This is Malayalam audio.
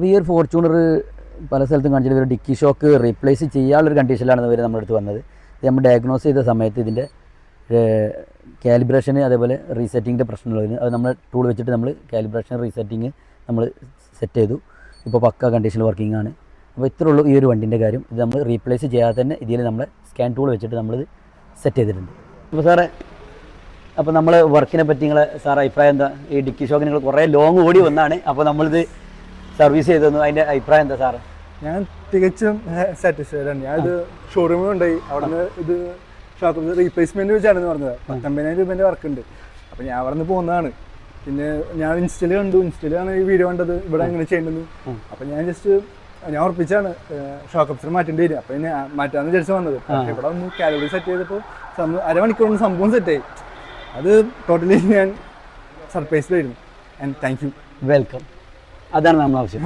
ഈ ഒരു ഫോർച്യൂണർ പല സ്ഥലത്തും കാണിച്ചിട്ട് ഒരു ഡിക്കി ഷോക്ക് റീപ്ലേസ് ചെയ്യാനുള്ളൊരു കണ്ടീഷനിലാണ് ഇവർ നമ്മുടെ അടുത്ത് വന്നത്. ഇത് നമ്മൾ ഡയഗ്നോസ് ചെയ്ത സമയത്ത് ഇതിൻ്റെ കാലിബ്രേഷന് അതേപോലെ റീസെറ്റിങ്ങിൻ്റെ പ്രശ്നമുള്ളതിന് അത് നമ്മൾ ടൂൾ വെച്ചിട്ട് നമ്മൾ കാലിബ്രേഷൻ റീസെറ്റിങ് നമ്മൾ സെറ്റ് ചെയ്തു. ഇപ്പോൾ പക്ക കണ്ടീഷനിൽ വർക്കിംഗ് ആണ്. അപ്പോൾ ഇത്രേ ഉള്ളൂ ഈ ഒരു വണ്ടിൻ്റെ കാര്യം. ഇത് നമ്മൾ റീപ്ലേസ് ചെയ്യാതെ തന്നെ ഇതിൽ നമ്മൾ സ്കാൻ ടൂൾ വെച്ചിട്ട് നമ്മളിത് സെറ്റ് ചെയ്തിട്ടുണ്ട്. അപ്പോൾ സാറേ, അപ്പോൾ നമ്മൾ വർക്കിനെ പറ്റി നിങ്ങളെ സാർ അഭിപ്രായം എന്താ? ഈ ഡിക്കി ഷോക്ക് നിങ്ങൾ കുറേ ലോങ് ഓടി വന്നാണ്, അപ്പോൾ നമ്മളിത് സർവീസ് ചെയ്തു തന്നു. അതിൻ്റെ അഭിപ്രായം എന്താ സാറ്? ഞാൻ തികച്ചും സാറ്റിസ്ഫൈഡ് ആണ്. ഞാനിത് ഷോറൂമിൽ ഉണ്ടായി. അവിടെ നിന്ന് ഇത് ഷോക്ക് റീപ്ലേസ്മെൻറ്റ് വെച്ചാണെന്ന് പറഞ്ഞത്. 50,000 രൂപേൻ്റെ വർക്ക് ഉണ്ട്. അപ്പോൾ ഞാൻ അവിടെ നിന്ന് പോകുന്നതാണ്. പിന്നെ ഞാൻ ഇൻസ്റ്റയിൽ കണ്ടു, ഇൻസ്റ്റയിലാണ് ഈ വീഡിയോ കണ്ടത് ഇവിടെ എങ്ങനെ ചെയ്യേണ്ടത്. അപ്പോൾ ഞാൻ ഉറപ്പിച്ചാണ് ഷോക്ക് അബ്സർ മാറ്റേണ്ടി വരും. അപ്പോൾ ഞാൻ മാറ്റാമെന്ന് വിചാരിച്ച് വന്നത്. പക്ഷേ ഇവിടെ ഒന്ന് കാലറി സെറ്റ് ചെയ്തപ്പോൾ അരമണിക്കൂറിന് സംഭവം സെറ്റായി. അത് ടോട്ടലി ഞാൻ സർപ്രൈസ്ഡ് ആയിരുന്നു. And thank you. വെൽക്കം. അതാണ് നമ്മൾ ആവശ്യം.